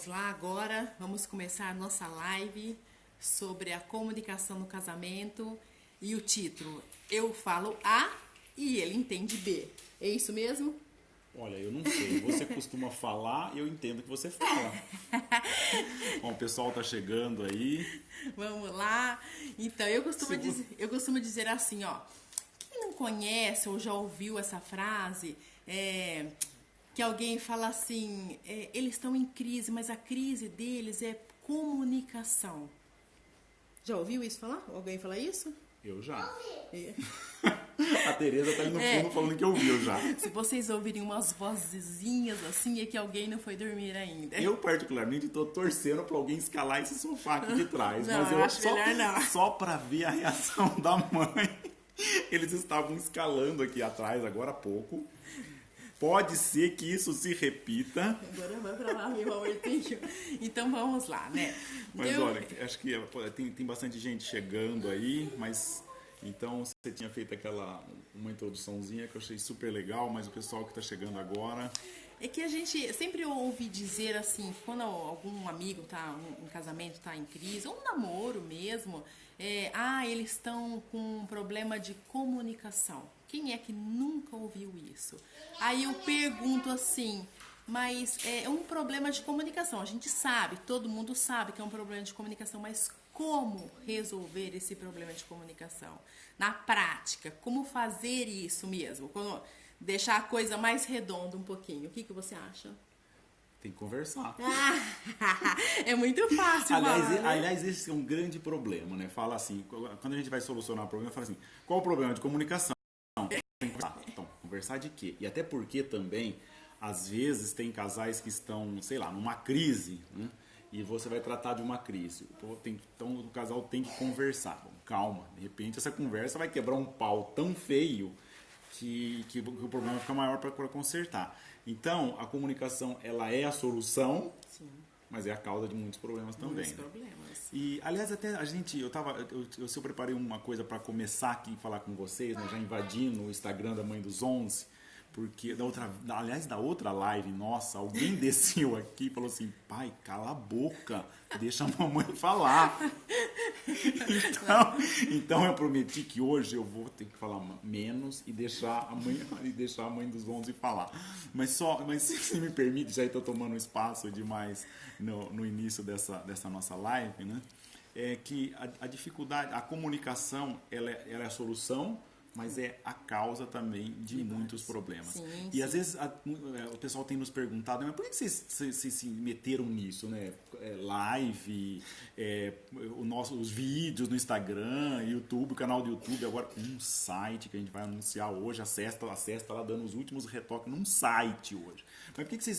vamos lá agora, vamos começar a nossa live sobre a comunicação no casamento e o título, eu falo A e ele entende B. É isso mesmo? Olha, eu não sei. Você costuma falar, eu entendo que você fala. Bom, o pessoal tá chegando aí. Vamos lá. Então, eu costumo dizer assim, ó. Quem não conhece ou já ouviu essa frase, que alguém fala assim, eles estão em crise, mas a crise deles é comunicação. Já ouviu isso falar? Alguém falar isso? Eu já. É. A Tereza tá ali no fundo falando que ouviu já. Se vocês ouvirem umas vozezinhas assim, é que alguém não foi dormir ainda. Eu, particularmente, tô torcendo pra alguém escalar esse sofá aqui de trás. Não, mas eu acho melhor não. Só pra ver a reação da mãe. Eles estavam escalando aqui atrás agora há pouco. Pode ser que isso se repita. Agora vai pra lá, meu amorzinho. Então vamos lá, né? Mas olha, acho que tem bastante gente chegando aí, mas então você tinha feito uma introduçãozinha que eu achei super legal, mas o pessoal que está chegando agora. É que a gente sempre ouve dizer assim, quando algum amigo tá um casamento tá em crise, ou um namoro mesmo, eles estão com um problema de comunicação. Quem é que nunca ouviu isso? Aí eu pergunto assim, mas é um problema de comunicação. A gente sabe, todo mundo sabe que é um problema de comunicação, mas como resolver esse problema de comunicação? Na prática, como fazer isso mesmo? Deixar a coisa mais redonda um pouquinho. O que você acha? Tem que conversar. É muito fácil, aliás, esse é um grande problema, né? Fala assim, quando a gente vai solucionar o problema, fala assim, qual o problema de comunicação? Então, conversar de quê? E até porque também, às vezes, tem casais que estão, sei lá, numa crise, né? E você vai tratar de uma crise. Então o casal tem que conversar. Bom, calma, de repente essa conversa vai quebrar um pau tão feio que o problema fica maior para consertar. Então, a comunicação, ela é a solução, sim, mas é a causa de muitos problemas também. Muitos problemas. E, aliás, até a gente, eu preparei uma coisa para começar aqui e falar com vocês, né, já invadindo o Instagram da Mãe dos 11, porque da outra live nossa, alguém desceu aqui e falou assim, pai, cala a boca, deixa a mamãe falar. Então eu prometi que hoje eu vou ter que falar menos e deixar a mãe dos 11 falar. Mas se me permite, já estou tomando espaço demais no início dessa nossa live, né? É que a dificuldade, a comunicação, ela é a solução, mas é a causa também de muitos problemas. Sim, e às vezes o pessoal tem nos perguntado, mas por que vocês se meteram nisso, né? Live, os vídeos no Instagram, YouTube, o canal do YouTube, agora um site que a gente vai anunciar hoje, a Cés está lá dando os últimos retoques num site hoje. Mas por que vocês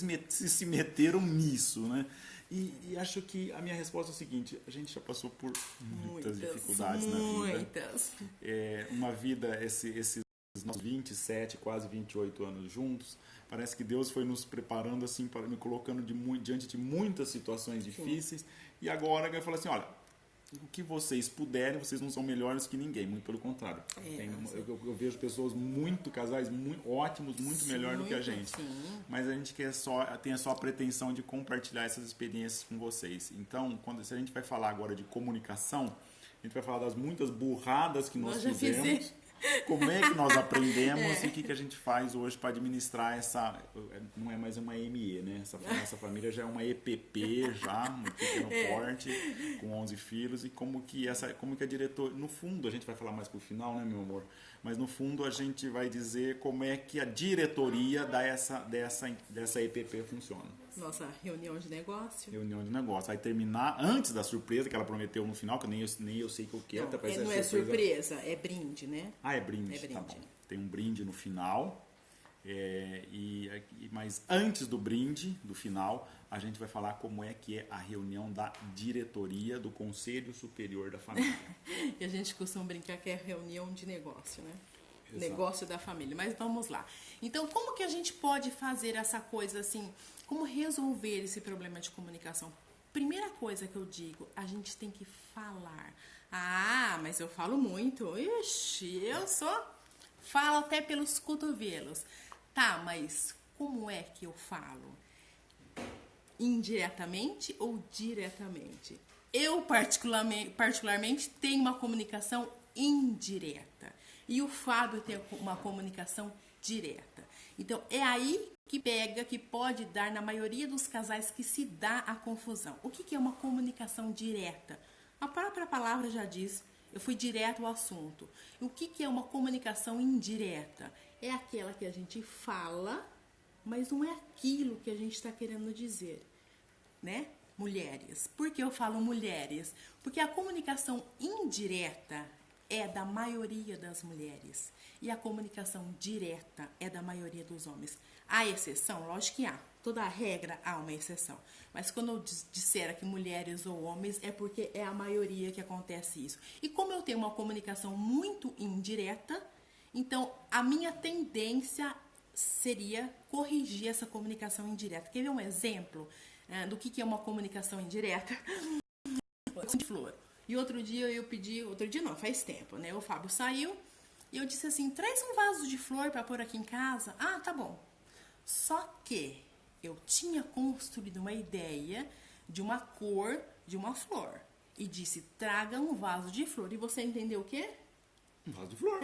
se meteram nisso, né? E acho que a minha resposta é o seguinte, a gente já passou por muitas dificuldades na vida. Muitas. Uma vida, esses nossos 27, quase 28 anos juntos, parece que Deus foi nos preparando assim, me colocando diante de muitas situações difíceis. Sim. E agora ele fala assim, olha, o que vocês puderem, vocês não são melhores que ninguém, muito pelo contrário. Eu vejo casais muito ótimos, muito melhor do que a gente. Sim. Mas a gente tem só a pretensão de compartilhar essas experiências com vocês. Então, se a gente vai falar agora de comunicação, a gente vai falar das muitas burradas que nós fizemos. Como é que nós aprendemos e o que a gente faz hoje para administrar essa... Não é mais uma ME, né? Essa família já é uma EPP, já, um pequeno porte, com 11 filhos. E como que a diretoria... No fundo, a gente vai falar mais pro final, né, meu amor? Mas no fundo a gente vai dizer como é que a diretoria dessa EPP funciona. Nossa, reunião de negócio. Reunião de negócio. Vai terminar antes da surpresa que ela prometeu no final, que nem eu sei que eu quero. Não é surpresa, é brinde, né? Ah, é brinde, tá bom. Tem um brinde no final. Mas antes do brinde, do final, a gente vai falar como é que é a reunião da diretoria do Conselho Superior da Família. E a gente costuma brincar que é reunião de negócio, né? Exato. Negócio da família. Mas vamos lá. Então, como que a gente pode fazer essa coisa assim? Como resolver esse problema de comunicação? Primeira coisa que eu digo, a gente tem que falar. Ah, mas eu falo muito. Ixi, falo até pelos cotovelos. Tá, mas como é que eu falo? indiretamente ou diretamente? Eu, particularmente, tenho uma comunicação indireta. E o Fábio tem uma comunicação direta. Então, é aí que pega, que pode dar, na maioria dos casais, que se dá a confusão. O que é uma comunicação direta? A própria palavra já diz, eu fui direto ao assunto. O que é uma comunicação indireta? É aquela que a gente fala, mas não é aquilo que a gente está querendo dizer, né? Mulheres. Por que eu falo mulheres? Porque a comunicação indireta é da maioria das mulheres e a comunicação direta é da maioria dos homens. Há exceção? Lógico que há. Toda regra há uma exceção. Mas quando eu disser aqui mulheres ou homens, é porque é a maioria que acontece isso. E como eu tenho uma comunicação muito indireta, então a minha tendência seria corrigir essa comunicação indireta. Quer ver um exemplo do que é uma comunicação indireta? De flor. E outro dia eu pedi, outro dia não, faz tempo, né? O Fábio saiu e eu disse assim, traz um vaso de flor para pôr aqui em casa. Ah, tá bom. Só que eu tinha construído uma ideia de uma cor de uma flor. E disse, traga um vaso de flor. E você entendeu o quê? Um vaso de flor.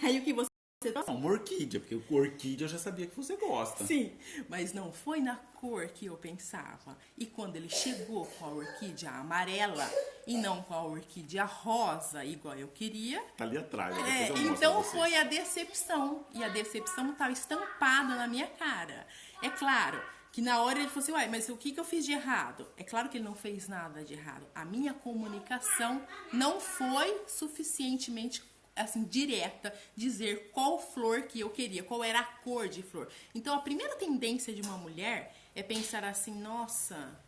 Aí o que você... Não, uma orquídea, porque orquídea eu já sabia que você gosta. Sim, mas não foi na cor que eu pensava. E quando ele chegou com a orquídea amarela e não com a orquídea rosa, igual eu queria... Tá ali atrás. Então foi a decepção. E a decepção estava estampada na minha cara. É claro que na hora ele falou assim, uai, mas o que eu fiz de errado? É claro que ele não fez nada de errado. A minha comunicação não foi suficientemente assim, direta, dizer qual flor que eu queria, qual era a cor de flor. Então, a primeira tendência de uma mulher é pensar assim, nossa,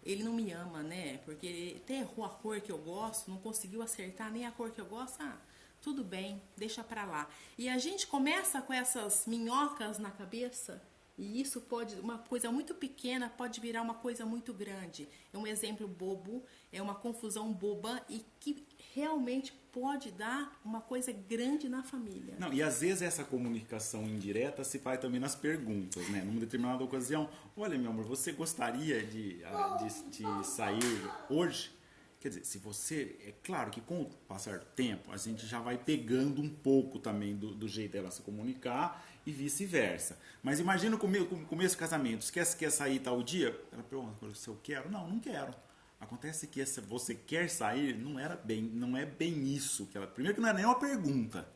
ele não me ama, né? Porque ele até errou a cor que eu gosto, não conseguiu acertar nem a cor que eu gosto. Ah, tudo bem, deixa pra lá. E a gente começa com essas minhocas na cabeça, e isso pode, uma coisa muito pequena pode virar uma coisa muito grande. É um exemplo bobo, é uma confusão boba e que realmente pode dar uma coisa grande na família. Não, e às vezes essa comunicação indireta se faz também nas perguntas, né? Numa determinada ocasião, olha, meu amor, você gostaria de sair hoje? Quer dizer, se você... É claro que com o passar do tempo, a gente já vai pegando um pouco também do jeito dela se comunicar e vice-versa. Mas imagina o começo do casamento. Você quer sair tal dia? Ela pergunta se eu quero. Não, não quero. Acontece que você quer sair, não é bem isso. Primeiro que não é nem uma pergunta.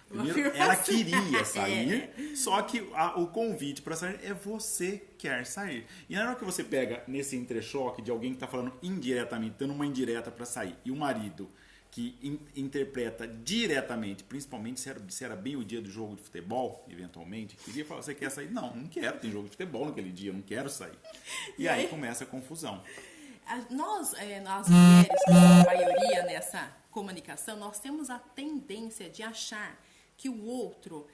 Primeiro, ela queria sair, só que o convite para sair é você quer sair. E na hora que você pega nesse entrechoque de alguém que está falando indiretamente, dando uma indireta para sair, e o marido que interpreta diretamente, principalmente se era bem o dia do jogo de futebol, eventualmente, queria falar, você quer sair? Não quero, tem jogo de futebol naquele dia, eu não quero sair. E aí começa a confusão. Nós, as mulheres, que são a maioria nessa comunicação, nós temos a tendência de achar que o outro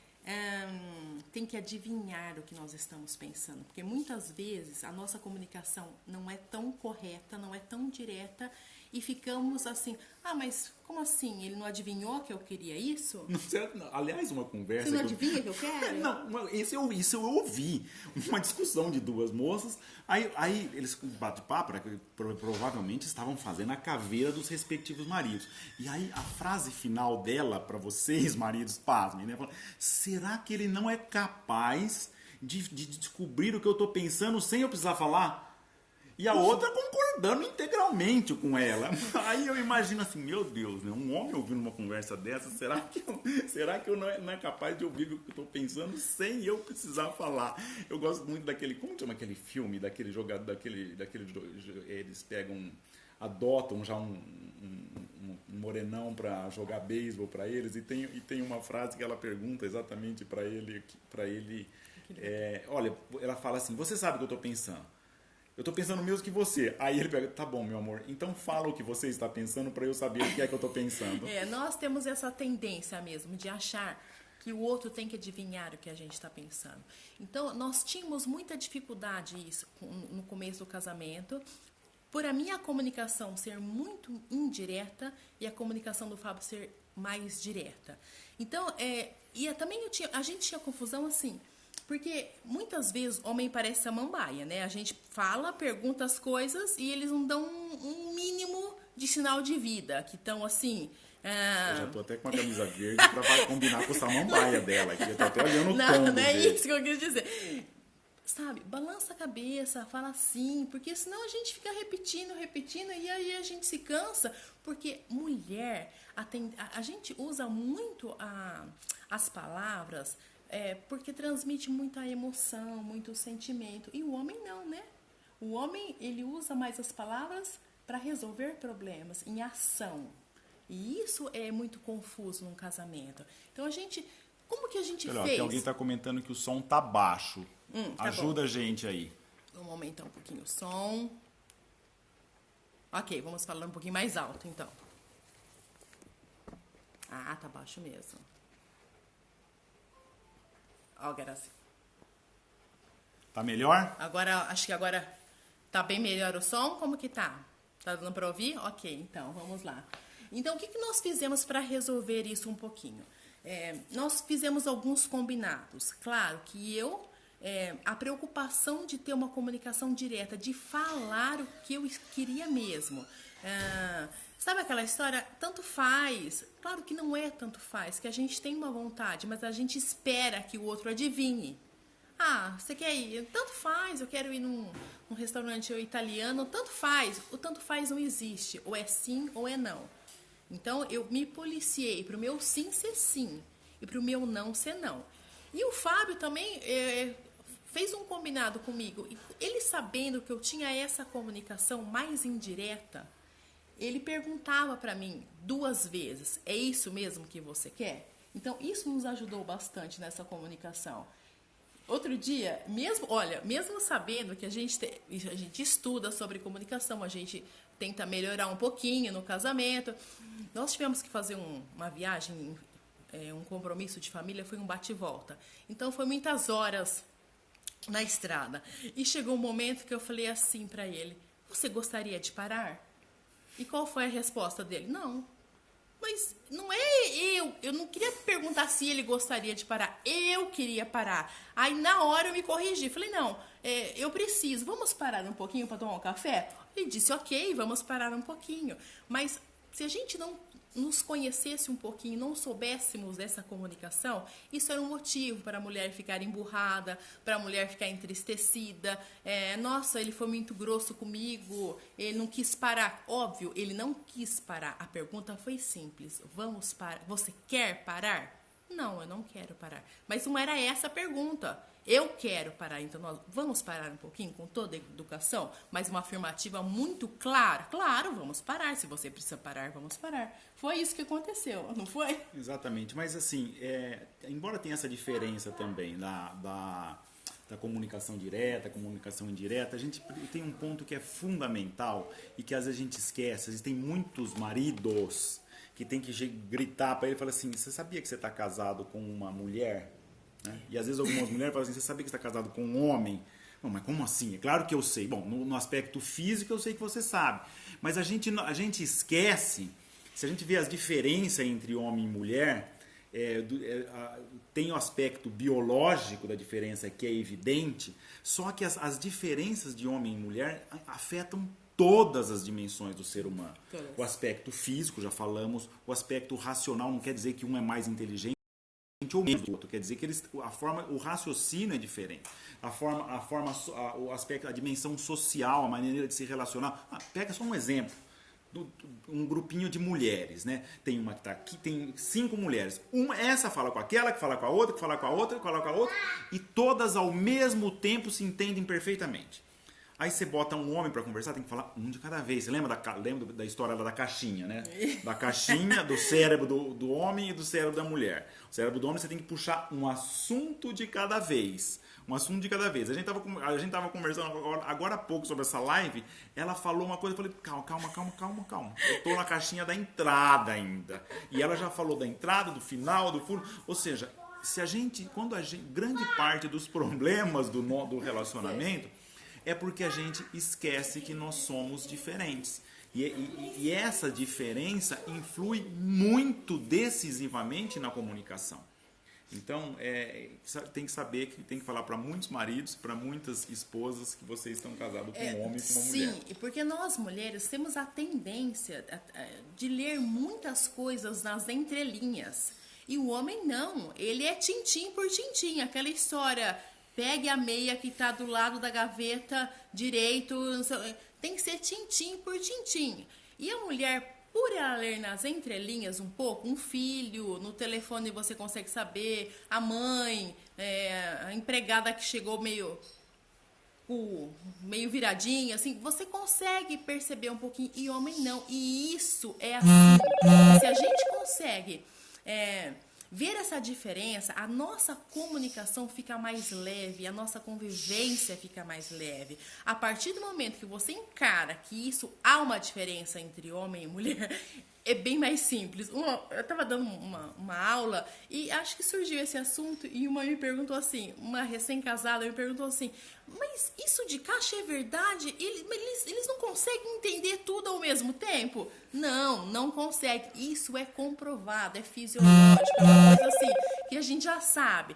tem que adivinhar o que nós estamos pensando. Porque muitas vezes a nossa comunicação não é tão correta, não é tão direta, e ficamos assim, mas como assim? Ele não adivinhou que eu queria isso? Aliás, uma conversa... Você não adivinha que eu quero? Não, isso eu ouvi. Uma discussão de duas moças. Aí eles batem papo, né, provavelmente estavam fazendo a caveira dos respectivos maridos. E aí a frase final dela, para vocês, maridos, pasmem, né? Será que ele não é capaz de descobrir o que eu estou pensando sem eu precisar falar? E a outra concordando integralmente com ela. Aí eu imagino assim, meu Deus, né? Um homem ouvindo uma conversa dessa, será que eu não é capaz de ouvir o que eu estou pensando sem eu precisar falar? Eu gosto muito daquele, como chama aquele filme, daquele jogador, eles adotam já um morenão para jogar beisebol para eles, e tem uma frase que ela pergunta exatamente para ele, olha, ela fala assim, você sabe o que eu estou pensando? Eu tô pensando mesmo que você. Aí ele pega, tá bom, meu amor, então fala o que você está pensando para eu saber o que é que eu tô pensando. Nós temos essa tendência mesmo de achar que o outro tem que adivinhar o que a gente está pensando. Então, nós tínhamos muita dificuldade isso no começo do casamento, por a minha comunicação ser muito indireta e a comunicação do Fábio ser mais direta. Então, também a gente tinha confusão assim, Porque muitas vezes o homem parece samambaia, né? A gente fala, pergunta as coisas e eles não dão um mínimo de sinal de vida. Que estão assim... Eu já tô até com a camisa verde pra combinar com o samambaia dela aqui. Eu tô até olhando o tom Não é dele. isso que eu quis dizer. Sabe, balança a cabeça, fala assim, porque senão a gente fica repetindo e aí a gente se cansa, porque mulher, a gente usa muito as palavras porque transmite muita emoção, muito sentimento, e o homem não, né? O homem, ele usa mais as palavras para resolver problemas, em ação, e isso é muito confuso num casamento. Então como que a gente Olha, fez? aqui alguém tá comentando que o som tá baixo. Tá Ajuda bom. a gente aí. Vamos aumentar um pouquinho o som. Ok, vamos falar um pouquinho mais alto, então. Ah, tá baixo mesmo. Ó, Grazi. Tá melhor? Agora, acho que agora tá bem melhor o som. Como que tá? Tá dando pra ouvir? Ok, então, vamos lá. Então, o que nós fizemos para resolver isso um pouquinho? Nós fizemos alguns combinados. Claro que a preocupação de ter uma comunicação direta, de falar o que eu queria mesmo. Sabe aquela história? Tanto faz. Claro que não é tanto faz, que a gente tem uma vontade, mas a gente espera que o outro adivinhe. Ah, você quer ir? Tanto faz, eu quero ir num restaurante italiano, tanto faz. O tanto faz não existe, ou é sim ou é não. Então, eu me policiei para o meu sim ser sim e para o meu não ser não. E o Fábio também fez um combinado comigo. Ele sabendo que eu tinha essa comunicação mais indireta, ele perguntava para mim 2 vezes, é isso mesmo que você quer? Então, isso nos ajudou bastante nessa comunicação. Outro dia, mesmo sabendo que a gente estuda sobre comunicação, a gente tenta melhorar um pouquinho no casamento, nós tivemos que fazer uma viagem, um compromisso de família, foi um bate e volta. Então, foi muitas horas na estrada. E chegou um momento que eu falei assim para ele, você gostaria de parar? E qual foi a resposta dele? Não. Mas não é eu não queria perguntar se ele gostaria de parar, eu queria parar. Aí na hora eu me corrigi, falei, não, eu preciso, vamos parar um pouquinho para tomar um café? Ele disse, ok, vamos parar um pouquinho. Mas se a gente não nos conhecesse um pouquinho, não soubéssemos dessa comunicação, isso era um motivo para a mulher ficar emburrada, para a mulher ficar entristecida. Nossa, ele foi muito grosso comigo, ele não quis parar. Óbvio, ele não quis parar. A pergunta foi simples, vamos parar. Você quer parar? Não, eu não quero parar. Mas não era essa a pergunta. Eu quero parar, então nós vamos parar um pouquinho com toda a educação, mas uma afirmativa muito clara. Claro, vamos parar. Se você precisa parar, vamos parar. Foi isso que aconteceu, não foi? Exatamente. Mas assim, embora tenha essa diferença também da comunicação direta, comunicação indireta, a gente tem um ponto que é fundamental e que às vezes a gente esquece. Existem muitos maridos que tem que gritar para ele e falar assim, você sabia que você está casado com uma mulher? Né? E às vezes algumas mulheres falam assim, você sabia que você está casado com um homem? Não, mas como assim? É claro que eu sei. Bom, no aspecto físico eu sei que você sabe. Mas a gente esquece, se a gente vê as diferenças entre homem e mulher, tem o aspecto biológico da diferença que é evidente, só que as diferenças de homem e mulher afetam todas as dimensões do ser humano. O aspecto físico, já falamos, o aspecto racional não quer dizer que um é mais inteligente ou menos do outro, quer dizer que o raciocínio é diferente, o aspecto, a dimensão social, a maneira de se relacionar. Pega só um exemplo, um grupinho de mulheres, né? Tem uma que está aqui, tem 5 mulheres, essa fala com aquela, que fala com a outra, que fala com a outra, que fala com a outra, e todas ao mesmo tempo se entendem perfeitamente. Aí você bota um homem para conversar, tem que falar um de cada vez. Você lembra da história da caixinha, né? Da caixinha, do cérebro do homem e do cérebro da mulher. O cérebro do homem você tem que puxar um assunto de cada vez. Um assunto de cada vez. A gente tava conversando agora há pouco sobre essa live. Ela falou uma coisa, eu falei, calma. Eu tô na caixinha da entrada ainda. E ela já falou da entrada, do final, do fundo. Ou seja, grande parte dos problemas do relacionamento é porque a gente esquece que nós somos diferentes. E essa diferença influi muito decisivamente na comunicação. Então, tem que saber que tem que falar para muitos maridos, para muitas esposas que vocês estão casados com um homem e com uma mulher. Sim, porque nós mulheres temos a tendência de ler muitas coisas nas entrelinhas. E o homem não, ele é tintim por tintim, aquela história, pegue a meia que está do lado da gaveta direito, tem que ser tintim por tintim. E a mulher, por ela ler nas entrelinhas um pouco, um filho, no telefone você consegue saber, a mãe, a empregada que chegou meio viradinha, assim, você consegue perceber um pouquinho, e homem não. E isso é assim, se a gente consegue ver essa diferença, a nossa comunicação fica mais leve, a nossa convivência fica mais leve. A partir do momento que você encara que isso há uma diferença entre homem e mulher, é bem mais simples. Eu estava dando uma aula e acho que surgiu esse assunto e uma me perguntou assim, uma recém-casada me perguntou assim, mas isso de caixa é verdade? Eles não conseguem entender tudo ao mesmo tempo? Não consegue. Isso é comprovado, é fisiológico, é uma coisa assim que a gente já sabe.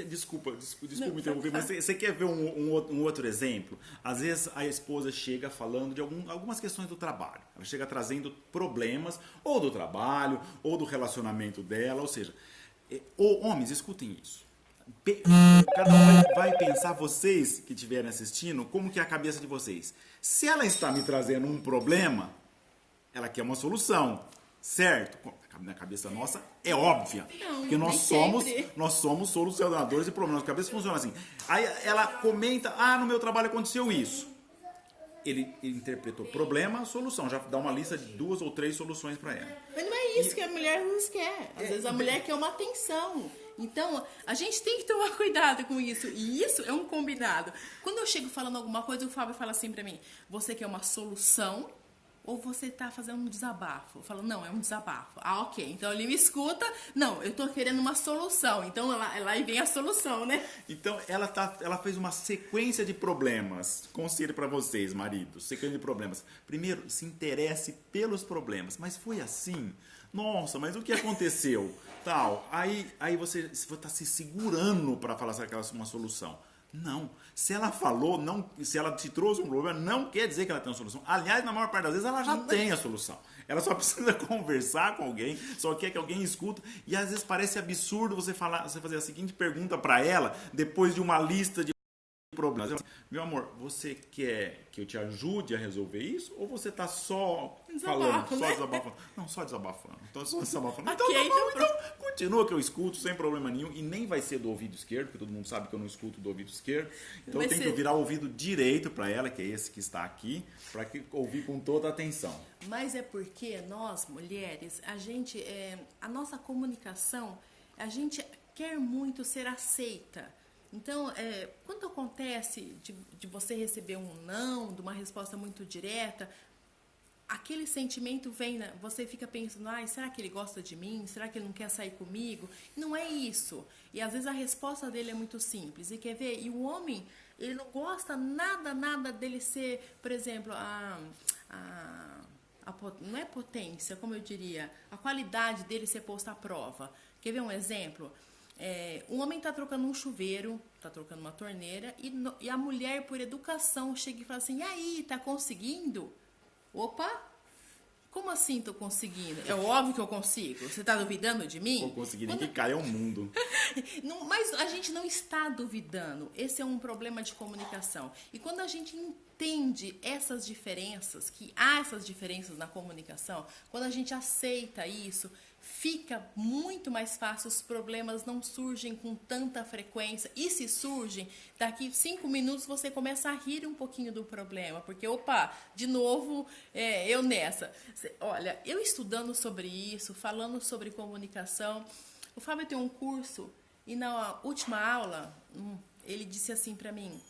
Desculpa me interromper, mas você quer ver um outro exemplo? Às vezes a esposa chega falando de algumas questões do trabalho. Ela chega trazendo problemas, ou do trabalho, ou do relacionamento dela, ou seja, homens, escutem isso. Cada um vai pensar, vocês que estiverem assistindo, como que é a cabeça de vocês. Se ela está me trazendo um problema, ela quer uma solução, certo? Na cabeça nossa é óbvia, porque nós somos solucionadores de problemas. A cabeça funciona assim. Aí ela comenta, no meu trabalho aconteceu isso. Ele interpretou problema, solução, já dá uma lista de 2 ou 3 soluções para ela. Mas não é isso que a mulher nos quer. Às vezes a mulher quer uma atenção. Então, a gente tem que tomar cuidado com isso. E isso é um combinado. Quando eu chego falando alguma coisa, o Fábio fala assim pra mim, você quer uma solução ou você tá fazendo um desabafo? Eu falo, não, é um desabafo. Ok. Então ele me escuta. Não, eu tô querendo uma solução. Então lá vem a solução, né? Então ela fez uma sequência de problemas. Conselho para vocês, maridos. Sequência de problemas. Primeiro, se interesse pelos problemas. Mas foi assim? Nossa, mas o que aconteceu? Tal. Aí você está se segurando para falar uma solução. Não. Se ela falou, se ela te trouxe um problema, não quer dizer que ela tem uma solução. Aliás, na maior parte das vezes, ela já tem a solução. Ela só precisa conversar com alguém, só quer que alguém escuta. E às vezes parece absurdo você fazer a seguinte pergunta para ela, depois de uma lista de problemas. Meu amor, você quer que eu te ajude a resolver isso? Ou você tá só falando, só desabafando? Não, só desabafando. Então, só desabafando. Então, tá bom, então continua que eu escuto sem problema nenhum. E nem vai ser do ouvido esquerdo, porque todo mundo sabe que eu não escuto do ouvido esquerdo. Então eu tenho que virar o ouvido direito para ela, que é esse que está aqui, para ouvir com toda a atenção. Mas é porque nós, mulheres, a nossa comunicação, a gente quer muito ser aceita. Então, quando acontece de você receber um não, de uma resposta muito direta, aquele sentimento vem, você fica pensando, será que ele gosta de mim? Será que ele não quer sair comigo? Não é isso. E às vezes a resposta dele é muito simples. E quer ver? E o homem, ele não gosta nada dele ser, por exemplo, não é potência, como eu diria, a qualidade dele ser posta à prova. Quer ver um exemplo? Um homem está trocando um chuveiro, está trocando uma torneira e a mulher, por educação, chega e fala assim, e aí, tá conseguindo? Opa, como assim tô conseguindo? É óbvio que eu consigo, você tá duvidando de mim? Vou conseguir, nem que caia o mundo. Mas a gente não está duvidando, esse é um problema de comunicação. E quando a gente entende essas diferenças, que há essas diferenças na comunicação, quando a gente aceita isso, fica muito mais fácil, os problemas não surgem com tanta frequência. E se surgem, daqui 5 minutos você começa a rir um pouquinho do problema. Porque, de novo, eu nessa. Olha, eu estudando sobre isso, falando sobre comunicação. O Fábio tem um curso e na última aula, ele disse assim para mim,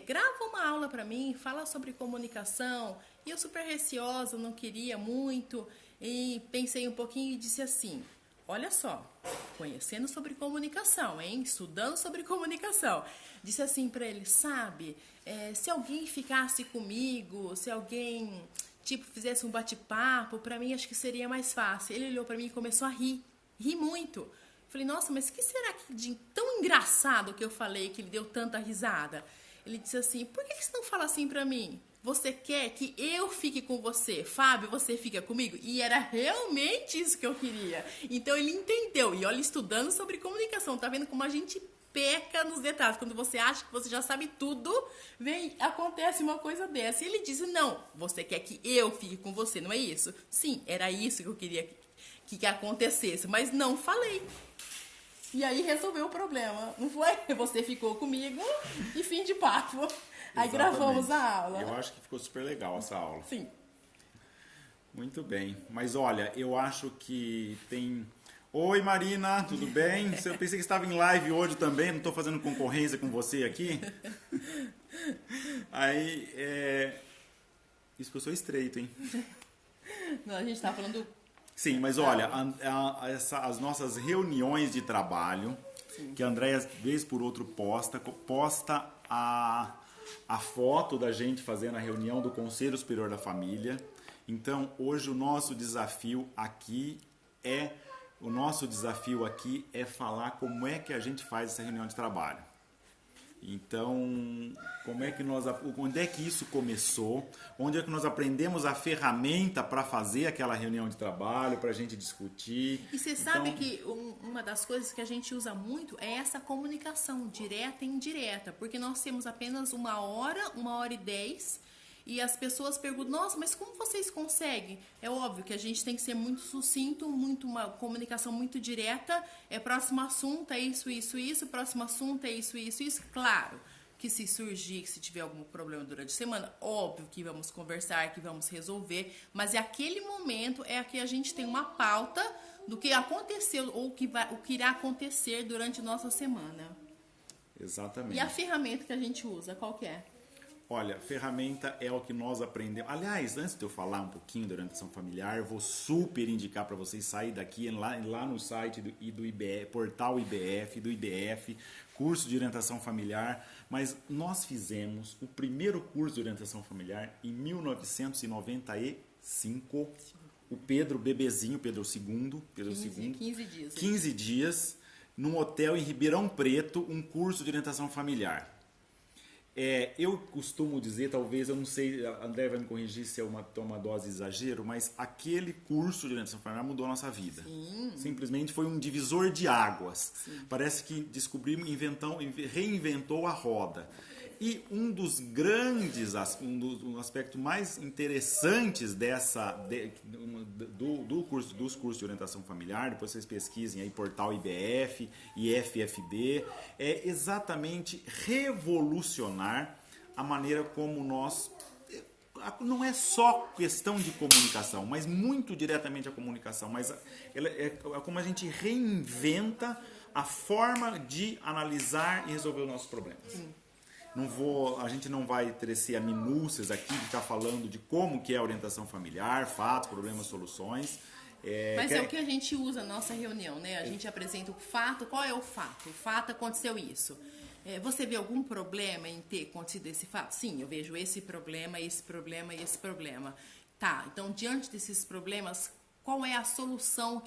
grava uma aula para mim, fala sobre comunicação. E eu super receosa, não queria muito. E pensei um pouquinho e disse assim, olha só, conhecendo sobre comunicação, estudando sobre comunicação. Disse assim para ele, sabe, se alguém ficasse comigo, se alguém, fizesse um bate-papo, para mim acho que seria mais fácil. Ele olhou para mim e começou a rir muito. Falei, nossa, mas que será que de tão engraçado que eu falei que ele deu tanta risada? Ele disse assim, por que você não fala assim pra mim? Você quer que eu fique com você? Fábio, você fica comigo? E era realmente isso que eu queria. Então ele entendeu. E olha, estudando sobre comunicação, tá vendo como a gente peca nos detalhes. Quando você acha que você já sabe tudo, acontece uma coisa dessa. E ele disse, não, você quer que eu fique com você, não é isso? Sim, era isso que eu queria que acontecesse, mas não falei. E aí resolveu o problema, não foi? Você ficou comigo e fim de papo. Aí gravamos a aula. Eu acho que ficou super legal essa aula. Sim. Muito bem. Mas olha, eu acho que tem... Oi, Marina, tudo bem? Eu pensei que estava em live hoje também, não estou fazendo concorrência com você aqui. Aí, isso que eu sou estreito, hein? Não, a gente está falando... Sim, mas olha, as nossas reuniões de trabalho, sim, que a Andréia, vez por outro, posta a foto da gente fazendo a reunião do Conselho Superior da Família. Então, hoje o nosso desafio aqui é falar como é que a gente faz essa reunião de trabalho. Então, onde é que isso começou? Onde é que nós aprendemos a ferramenta para fazer aquela reunião de trabalho, para a gente discutir? E você sabe que uma das coisas que a gente usa muito é essa comunicação direta e indireta, porque nós temos apenas 1h e 10, e as pessoas perguntam, nossa, mas como vocês conseguem? É óbvio que a gente tem que ser muito sucinto, uma comunicação muito direta, próximo assunto é isso, próximo assunto é isso. Claro que se surgir, que se tiver algum problema durante a semana, óbvio que vamos conversar, que vamos resolver, mas aquele momento é que a gente tem uma pauta do que aconteceu ou o que irá acontecer durante a nossa semana. Exatamente. E a ferramenta que a gente usa, qual que é? Olha, ferramenta é o que nós aprendemos. Aliás, antes de eu falar um pouquinho da orientação familiar, eu vou super indicar para vocês sair daqui lá no site do IBF, portal IBF, do IBF, curso de orientação familiar. Mas nós fizemos o primeiro curso de orientação familiar em 1995. O Pedro bebezinho, Pedro II. 15 dias. 15 dias, num hotel em Ribeirão Preto, um curso de orientação familiar. Eu costumo dizer, talvez, eu não sei, a André vai me corrigir se é uma dose de exagero, mas aquele curso de orientação familiar mudou a nossa vida. Sim. Simplesmente foi um divisor de águas. Sim. Parece que descobrimos, reinventou a roda. E um dos grandes, um aspecto mais interessantes dos cursos de orientação familiar, depois vocês pesquisem aí portal IBF e FFD, é exatamente revolucionar a maneira como nós, não é só questão de comunicação, mas muito diretamente a comunicação, mas é como a gente reinventa a forma de analisar e resolver os nossos problemas. Sim. A gente não vai tecer a minúcias aqui de estar falando de como que é a orientação familiar, fatos, problemas, soluções. Mas é o que a gente usa na nossa reunião, né? A gente apresenta o fato. Qual é o fato? O fato aconteceu isso. Você vê algum problema em ter acontecido esse fato? Sim, eu vejo esse problema, esse problema e esse problema. Tá, então diante desses problemas, qual é a solução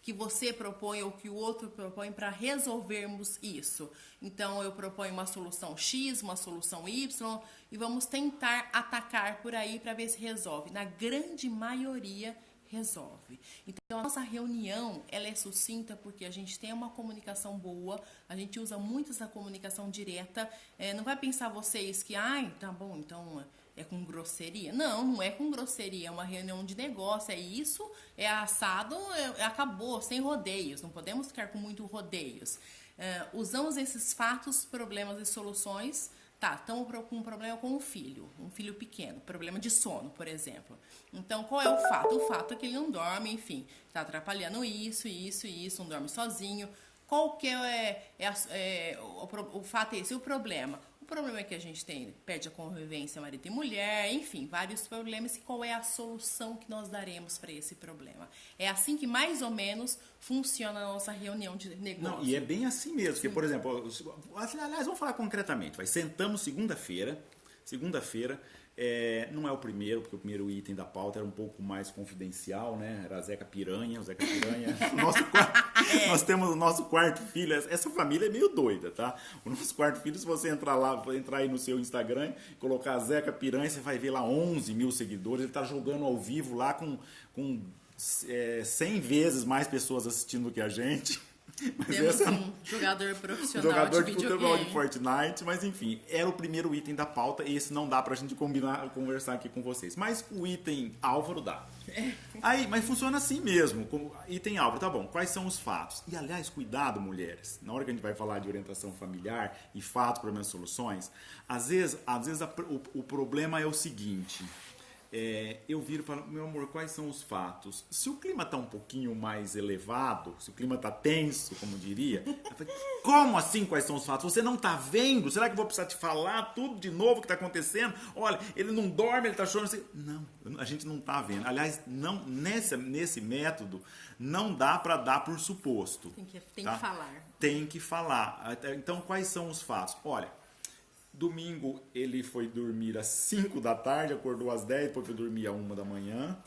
que você propõe ou que o outro propõe para resolvermos isso? Então, eu proponho uma solução X, uma solução Y e vamos tentar atacar por aí para ver se resolve. Na grande maioria, resolve. Então, a nossa reunião, ela é sucinta porque a gente tem uma comunicação boa, a gente usa muito essa comunicação direta. Não vai pensar vocês que, tá bom, então... é com grosseria? Não é com grosseria, é uma reunião de negócio, é isso, é assado, acabou, sem rodeios, não podemos ficar com muito rodeios. Usamos esses fatos, problemas e soluções. Estamos com um problema com um filho pequeno, problema de sono, por exemplo. Então, qual é o fato? O fato é que ele não dorme, enfim, está atrapalhando isso, não dorme sozinho. Qual que o fato é esse? O problema? O problema é que a gente perde a convivência marido e mulher, enfim, vários problemas. E qual é a solução que nós daremos para esse problema? É assim que mais ou menos funciona a nossa reunião de negócio. Não, e é bem assim mesmo. Porque, por exemplo, aliás, vamos falar concretamente. Sentamos segunda-feira, Segunda-feira, não é o primeiro, porque o primeiro item da pauta era um pouco mais confidencial, né? Era a Zeca Piranha, o Zeca Piranha. Nós temos o nosso quarto filho, essa família é meio doida, tá? O nosso quarto filho, se você entrar aí no seu Instagram, colocar Zeca Piranha, você vai ver lá 11 mil seguidores, ele tá jogando ao vivo lá com 100 vezes mais pessoas assistindo do que a gente. Mas temos um jogador profissional jogador de futebol videogame. de Fortnite, mas enfim, era o primeiro item da pauta e esse não dá pra gente conversar aqui com vocês. Mas o item Álvaro dá. Aí, mas funciona assim mesmo, como item Álvaro, tá bom, quais são os fatos? E aliás, cuidado, mulheres, na hora que a gente vai falar de orientação familiar e fatos, problemas e soluções, às vezes o problema é o seguinte... eu viro e falo, meu amor, quais são os fatos? Se o clima está um pouquinho mais elevado, se o clima está tenso, como diria, eu falo, como assim quais são os fatos? Você não está vendo? Será que eu vou precisar te falar tudo de novo que está acontecendo? Olha, ele não dorme, ele está chorando. Não, a gente não está vendo. Aliás, não, nesse método, não dá para dar por suposto. Tem tá? que falar. Tem que falar. Então, quais são os fatos? Olha, domingo ele foi dormir às 5 da tarde, acordou às 10, depois foi dormir às 1 da manhã.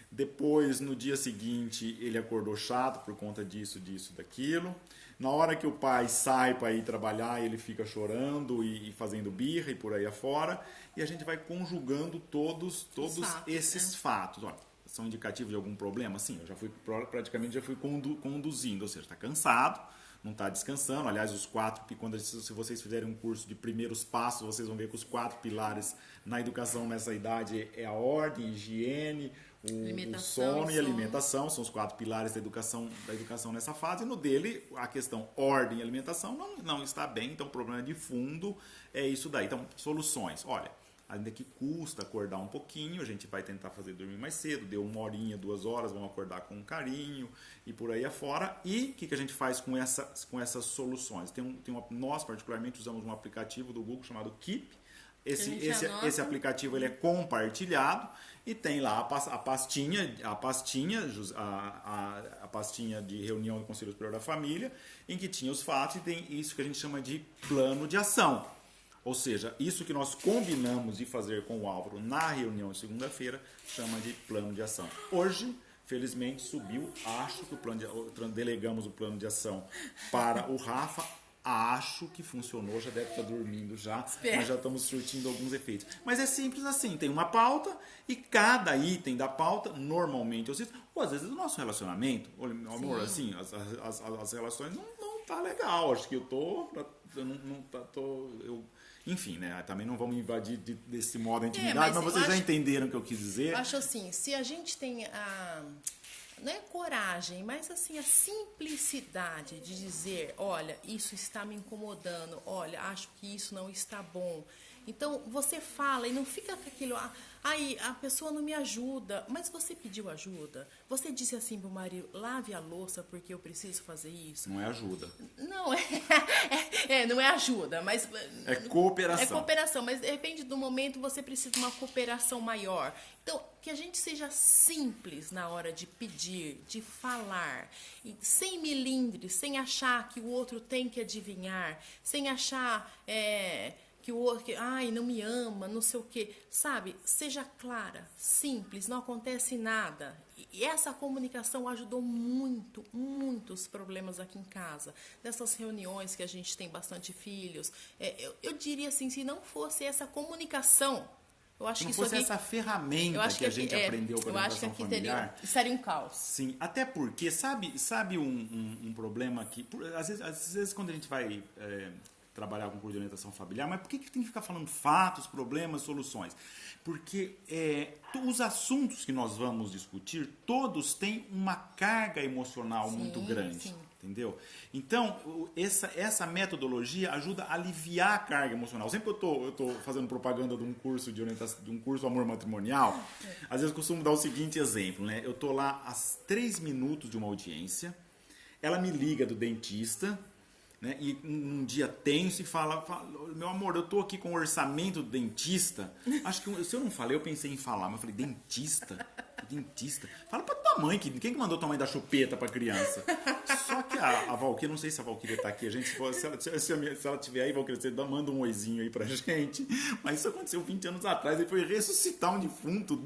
Depois, no dia seguinte, ele acordou chato por conta disso, daquilo. Na hora que o pai sai para ir trabalhar, ele fica chorando e fazendo birra e por aí afora. E a gente vai conjugando todos esses fatos. Olha, são indicativos de algum problema? Sim, eu já fui conduzindo, ou seja, está cansado. Não está descansando. Aliás, se vocês fizerem um curso de primeiros passos, vocês vão ver que os 4 pilares na educação nessa idade é a ordem, a higiene, o sono e a alimentação. São os 4 pilares da educação nessa fase. E no dele, a questão ordem e alimentação não está bem. Então, o problema de fundo é isso daí. Então, soluções. Olha, ainda que custa acordar um pouquinho, a gente vai tentar fazer dormir mais cedo, deu 1 horinha, 2 horas, vamos acordar com carinho e por aí afora. E o que a gente faz com essas soluções? Nós, particularmente, usamos um aplicativo do Google chamado Keep. Esse aplicativo ele é compartilhado e tem lá a pastinha de reunião do Conselho Superior da Família, em que tinha os fatos e tem isso que a gente chama de plano de ação. Ou seja, isso que nós combinamos de fazer com o Álvaro na reunião de segunda-feira chama de plano de ação. Hoje, felizmente, subiu, acho que delegamos o plano de ação para o Rafa. Acho que funcionou, já deve estar dormindo já, mas já estamos surtindo alguns efeitos. Mas é simples assim, tem uma pauta e cada item da pauta, normalmente, ou às vezes o nosso relacionamento, olha, meu amor, assim, as relações não tá legal, acho que enfim, né? Também não vamos invadir desse modo a intimidade, mas vocês já entenderam o que eu quis dizer. Eu acho assim, se a gente tem não é coragem, mas assim, a simplicidade de dizer, olha, isso está me incomodando, olha, acho que isso não está bom. Então, você fala e não fica com aquilo, aí a pessoa não me ajuda, mas você pediu ajuda? Você disse assim pro marido, lave a louça porque eu preciso fazer isso? Não é ajuda. Não, não é ajuda, mas... É cooperação. É cooperação, mas depende do momento, você precisa de uma cooperação maior. Então, que a gente seja simples na hora de pedir, de falar, e sem milindres, sem achar que o outro tem que adivinhar, sem achar... que o outro, não me ama, não sei o quê, sabe? Seja clara, simples, não acontece nada. E essa comunicação ajudou muitos problemas aqui em casa. Nessas reuniões que a gente tem bastante filhos, eu diria assim, se não fosse essa comunicação, eu acho que fosse essa ferramenta que a gente aprendeu com a educação familiar, seria um caos. Sim, até porque, sabe um problema que, às vezes quando a gente vai... trabalhar com curso de orientação familiar, mas por que tem que ficar falando fatos, problemas, soluções? Porque os assuntos que nós vamos discutir, todos têm uma carga emocional muito grande. Sim. Entendeu? Então, essa metodologia ajuda a aliviar a carga emocional. Sempre que eu tô fazendo propaganda de um curso de orientação, de um curso Amor Matrimonial, às vezes eu costumo dar o seguinte exemplo, né? Eu tô lá às 3 minutos de uma audiência, ela me liga do dentista, né? E um dia tenso e fala, meu amor, eu tô aqui com o orçamento do dentista. Acho que se eu não falei, eu pensei em falar, mas eu falei, dentista? Fala pra tua mãe, quem que mandou tua mãe dar chupeta pra criança? Só que a Valquíria, não sei se a Valquíria está aqui, se ela estiver aí, Valquíria, você manda um oizinho aí pra gente. Mas isso aconteceu 20 anos atrás, ele foi ressuscitar um defunto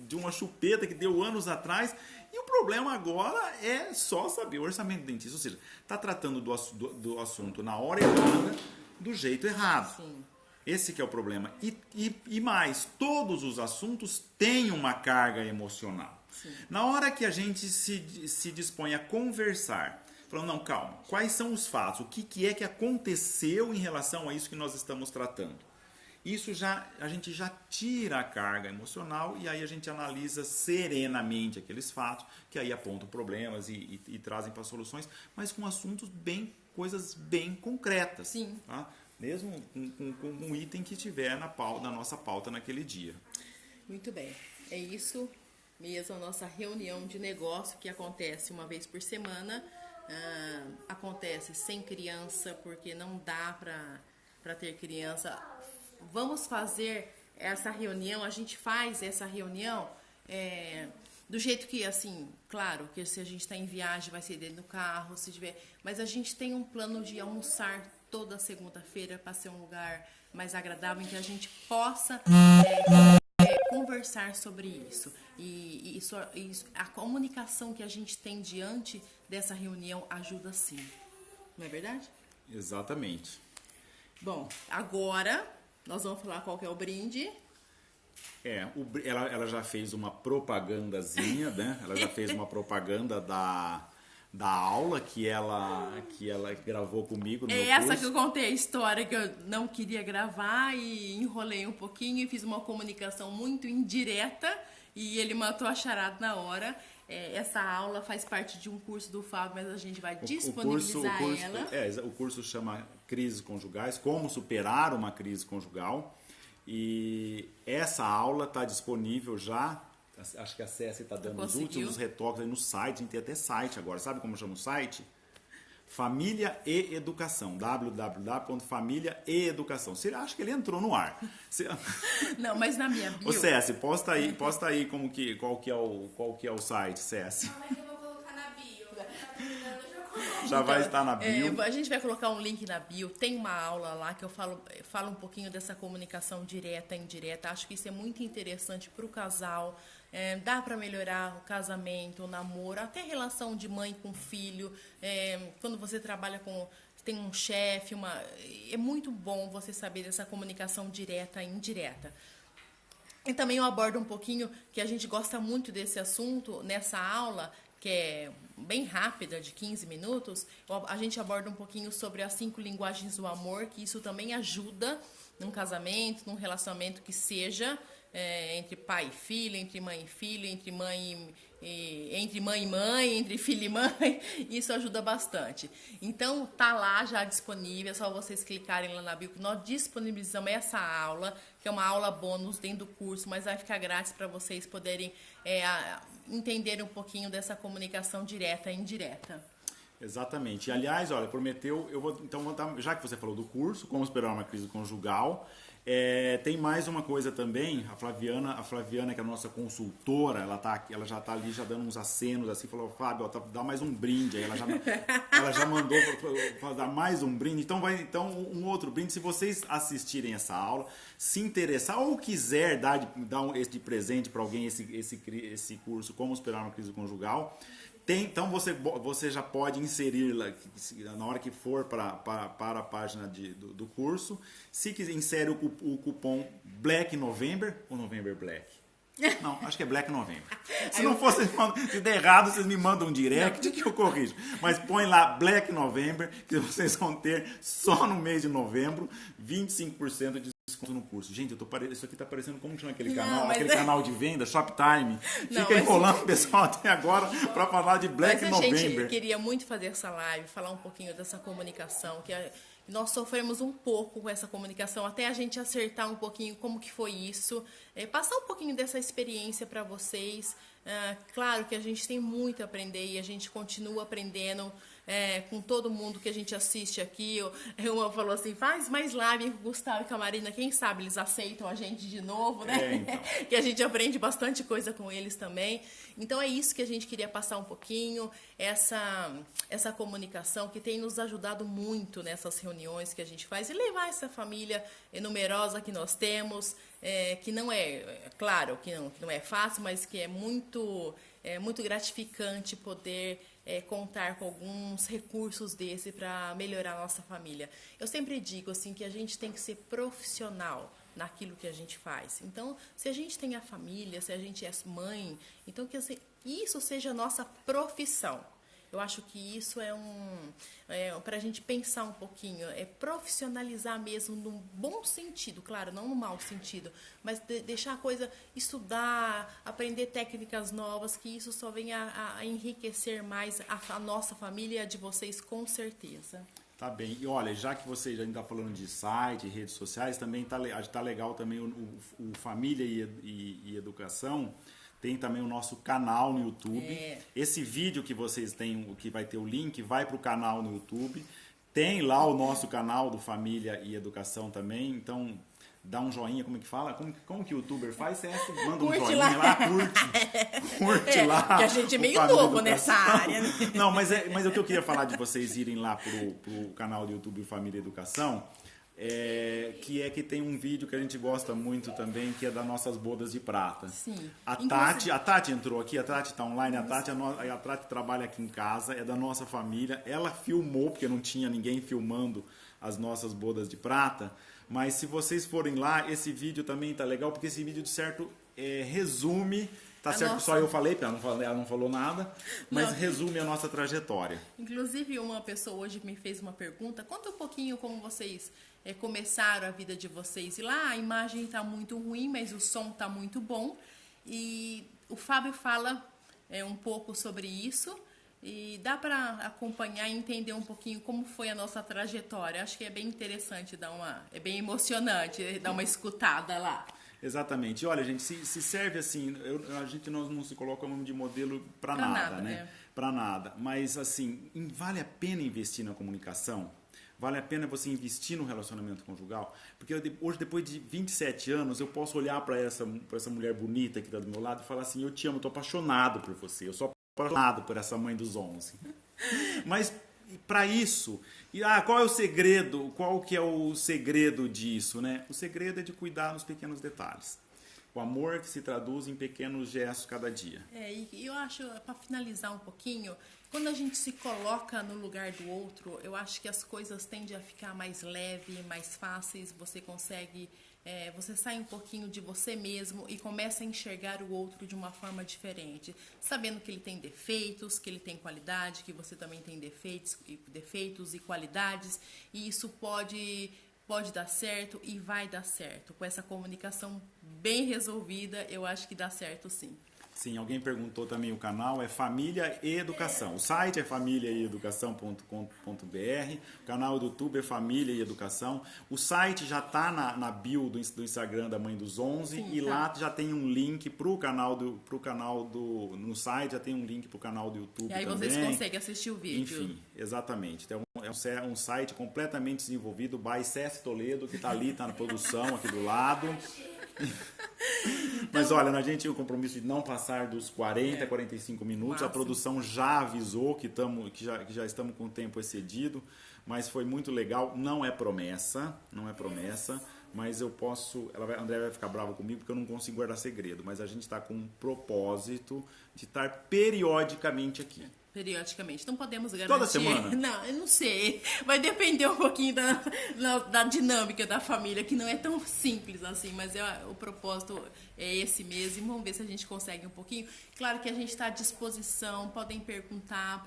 de uma chupeta que deu anos atrás. E o problema agora é só saber o orçamento do dentista. Ou seja, está tratando do assunto na hora errada, do jeito errado. Sim. Esse que é o problema. E mais, todos os assuntos têm uma carga emocional. Sim. Na hora que a gente se dispõe a conversar, falando, não, calma, quais são os fatos? O que é que aconteceu em relação a isso que nós estamos tratando? Isso a gente já tira a carga emocional e aí a gente analisa serenamente aqueles fatos, que aí apontam problemas e trazem para soluções, mas com assuntos coisas bem concretas. Sim. Tá? Mesmo com um item que tiver na nossa pauta naquele dia. Muito bem. É isso mesmo, a nossa reunião de negócio que acontece uma vez por semana. Acontece sem criança, porque não dá para ter criança. Vamos fazer essa reunião, a gente faz essa reunião do jeito que, assim, claro, que se a gente está em viagem vai ser dentro do carro, se tiver, mas a gente tem um plano de almoçar toda segunda-feira para ser um lugar mais agradável em que a gente possa conversar sobre isso. E a comunicação que a gente tem diante dessa reunião ajuda sim. Não é verdade? Exatamente. Bom, agora nós vamos falar qual que é o brinde. Ela já fez uma propagandazinha, né? Ela já fez uma propaganda da aula que ela gravou comigo no meu curso. Essa que eu contei a história que eu não queria gravar e enrolei um pouquinho e fiz uma comunicação muito indireta e ele matou a charada na hora. Essa aula faz parte de um curso do Fábio, mas a gente vai disponibilizar ela. O curso chama Crises Conjugais, como superar uma crise conjugal. E essa aula está disponível já. Acho que a Cécia está dando os últimos retoques aí no site. A gente tem até site agora. Sabe como chama o site? Família e Educação. www.famíliaeeducação. Você acha que ele entrou no ar? Não, mas na minha bio... Ô, Cécia, posta aí qual que é o site, Cécia. Não, mas eu vou colocar na bio. Já vai estar na bio. A gente vai colocar um link na bio. Tem uma aula lá que eu falo um pouquinho dessa comunicação direta e indireta. Acho que isso é muito interessante para o casal. Dá para melhorar o casamento, o namoro, até a relação de mãe com filho. Quando você trabalha tem um chefe, é muito bom você saber dessa comunicação direta e indireta. E também eu abordo um pouquinho, que a gente gosta muito desse assunto nessa aula, que é bem rápida, de 15 minutos, a gente aborda um pouquinho sobre as 5 linguagens do amor, que isso também ajuda num casamento, num relacionamento que seja entre pai e filho, entre mãe e filho, entre mãe e mãe, entre filho e mãe, isso ajuda bastante. Então, tá lá já disponível, é só vocês clicarem lá na bio, que nós disponibilizamos essa aula, que é uma aula bônus dentro do curso, mas vai ficar grátis para vocês poderem entender um pouquinho dessa comunicação direta e indireta. Exatamente. E, aliás, olha, prometeu, já que você falou do curso, como superar uma crise conjugal, tem mais uma coisa também. A Flaviana, que é a nossa consultora, ela já está ali já dando uns acenos assim, falou: Fábio, dá mais um brinde. Aí ela já mandou para dar mais um brinde. Então um outro brinde. Se vocês assistirem essa aula, se interessar ou quiser dar esse presente para alguém, esse curso Como Superar uma Crise Conjugal, então você já pode inserir lá, na hora que for para a página do curso. Se quiser, insere o cupom Black November ou November Black. Não, acho que é Black November. Se der errado, vocês me mandam um direct que eu corrijo. Mas põe lá Black November, que vocês vão ter só no mês de novembro 25% de desconto no curso. Gente, isso aqui tá parecendo, como chama aquele canal? Canal de venda, Shoptime. Fica enrolando o pessoal até agora para falar de Black November. A gente queria muito fazer essa live, falar um pouquinho dessa comunicação, que nós sofremos um pouco com essa comunicação, até a gente acertar um pouquinho como que foi isso, passar um pouquinho dessa experiência para vocês. Claro que a gente tem muito a aprender e a gente continua aprendendo. com todo mundo que a gente assiste aqui. Uma falou assim, faz mais live com o Gustavo e com a Marina, quem sabe eles aceitam a gente de novo, né? Então. Que a gente aprende bastante coisa com eles também. Então é isso que a gente queria passar um pouquinho, essa comunicação que tem nos ajudado muito nessas reuniões que a gente faz e levar essa família numerosa que nós temos, que não é, claro, que não é fácil, mas que é muito gratificante poder contar com alguns recursos desse para melhorar a nossa família. Eu sempre digo assim que a gente tem que ser profissional naquilo que a gente faz. Então, se a gente tem a família, se a gente é mãe, então que assim, isso seja a nossa profissão. Eu acho que isso para a gente pensar um pouquinho, profissionalizar mesmo num bom sentido, claro, não no mau sentido, mas deixar a coisa, estudar, aprender técnicas novas, que isso só venha a enriquecer mais a nossa família e a de vocês, com certeza. Tá bem. E olha, já que você já está falando de site, redes sociais, também tá legal também o Família e Educação. Tem também o nosso canal no YouTube. Esse vídeo que vocês têm, que vai ter o link, vai para o canal no YouTube. Tem lá o nosso canal do Família e Educação também. Então, dá um joinha, como é que fala? Como que o youtuber faz? Você manda um joinha lá, curte lá. Porque a gente é meio novo nessa área. Né? Não, mas o que eu queria falar de vocês irem lá pro canal do YouTube Família e Educação, que tem um vídeo que a gente gosta muito também, que é das nossas bodas de prata. Sim. A Tati entrou aqui, a Tati está online, a Tati trabalha aqui em casa, é da nossa família. Ela filmou, porque não tinha ninguém filmando as nossas bodas de prata, mas se vocês forem lá, esse vídeo também tá legal, porque esse vídeo de certo resume. Tá certo que só eu falei, porque ela não falou nada, mas resume a nossa trajetória. Inclusive, uma pessoa hoje me fez uma pergunta. Conta um pouquinho como vocês começaram a vida de vocês. E lá a imagem está muito ruim, mas o som está muito bom. E o Fábio fala um pouco sobre isso. E dá para acompanhar e entender um pouquinho como foi a nossa trajetória. Acho que é bem interessante, é bem emocionante dar uma escutada lá. Exatamente. Olha, gente, se serve assim, a gente não se coloca como de modelo para nada, né? Para nada. Mas, assim, vale a pena investir na comunicação? Vale a pena você investir no relacionamento conjugal? Porque hoje, depois de 27 anos, eu posso olhar para essa mulher bonita que está do meu lado e falar assim, eu te amo, estou apaixonado por você, eu sou apaixonado por essa mãe dos 11. Mas para isso, qual é o segredo? Qual que é o segredo disso, né? O segredo é de cuidar nos pequenos detalhes. O amor que se traduz em pequenos gestos cada dia. E eu acho, para finalizar um pouquinho, quando a gente se coloca no lugar do outro, eu acho que as coisas tendem a ficar mais leves, mais fáceis, você consegue... você sai um pouquinho de você mesmo e começa a enxergar o outro de uma forma diferente, sabendo que ele tem defeitos, que ele tem qualidade, que você também tem defeitos e qualidades, e isso pode dar certo e vai dar certo. Com essa comunicação bem resolvida, eu acho que dá certo sim. Sim, alguém perguntou também, o canal é Família e Educação. O site é famíliaeeducação.com.br, o canal do YouTube é Família e Educação. O site já está na bio do Instagram da Mãe dos 11. Sim, e lá já tem um link pro canal no site, já tem um link pro canal do YouTube também. E aí vocês conseguem assistir o vídeo. Enfim, exatamente. Então, é um site completamente desenvolvido by César Toledo, que está ali, está na produção aqui do lado. Mas olha, a gente tinha o compromisso de não passar dos 45 minutos. Máximo. A produção já avisou que já estamos com o tempo excedido, mas foi muito legal. Não é promessa, mas eu posso... A André vai ficar brava comigo porque eu não consigo guardar segredo, mas a gente está com um propósito de estar periodicamente aqui. Periodicamente. Não podemos garantir. Toda semana? Não, eu não sei. Vai depender um pouquinho da dinâmica da família, que não é tão simples assim, mas o propósito é esse mesmo. Vamos ver se a gente consegue um pouquinho. Claro que a gente está à disposição, podem perguntar,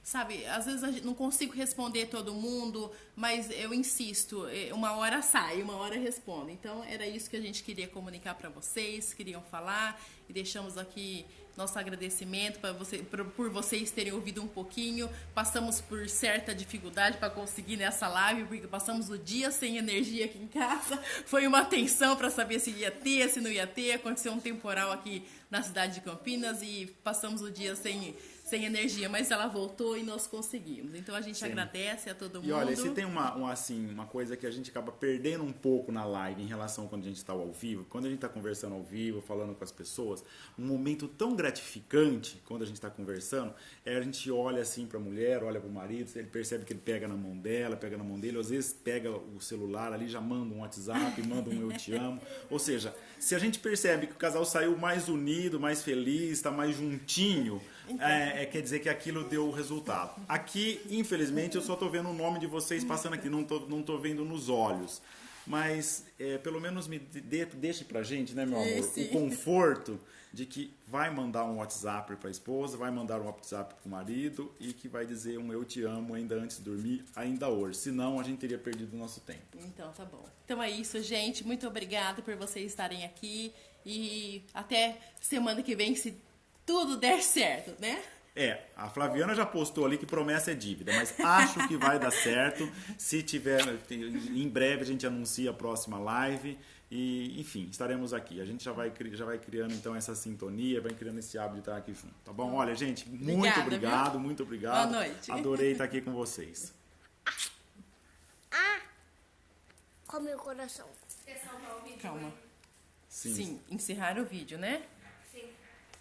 sabe, às vezes a gente não consigo responder todo mundo, mas eu insisto, uma hora sai, uma hora respondo. Então, era isso que a gente queria comunicar para vocês, queriam falar, e deixamos aqui nosso agradecimento por vocês terem ouvido um pouquinho. Passamos por certa dificuldade para conseguir nessa live, porque passamos o dia sem energia aqui em casa. Foi uma tensão para saber se ia ter, se não ia ter. Aconteceu um temporal aqui na cidade de Campinas e passamos o dia sem sem energia, mas ela voltou e nós conseguimos. Então a gente Sim. agradece a todo mundo. E olha, se tem uma coisa que a gente acaba perdendo um pouco na live em relação a quando a gente está ao vivo, quando a gente está conversando ao vivo, falando com as pessoas, um momento tão gratificante quando a gente está conversando, é a gente olha assim para a mulher, olha para o marido, ele percebe que ele pega na mão dela, pega na mão dele, às vezes pega o celular ali, já manda um WhatsApp, manda um eu te amo. Ou seja, se a gente percebe que o casal saiu mais unido, mais feliz, está mais juntinho, quer dizer que aquilo deu o resultado. Aqui, infelizmente, eu só estou vendo o nome de vocês passando aqui, não tô vendo nos olhos. Mas pelo menos deixe pra gente, né, meu amor, o conforto de que vai mandar um WhatsApp pra esposa, vai mandar um WhatsApp pro marido e que vai dizer um eu te amo ainda antes de dormir, ainda hoje. Senão a gente teria perdido o nosso tempo. Então tá bom. Então é isso, gente. Muito obrigada por vocês estarem aqui e até semana que vem, se tudo der certo, né? A Flaviana já postou ali que promessa é dívida, mas acho que vai dar certo. Se tiver, em breve a gente anuncia a próxima live e, enfim, estaremos aqui. A gente já vai criando então essa sintonia, vai criando esse hábito de estar aqui junto, tá bom? Olha, gente, muito obrigado, muito obrigado. Boa noite. Adorei estar aqui com vocês. Com meu coração. Calma. Sim. Sim, encerrar o vídeo, né?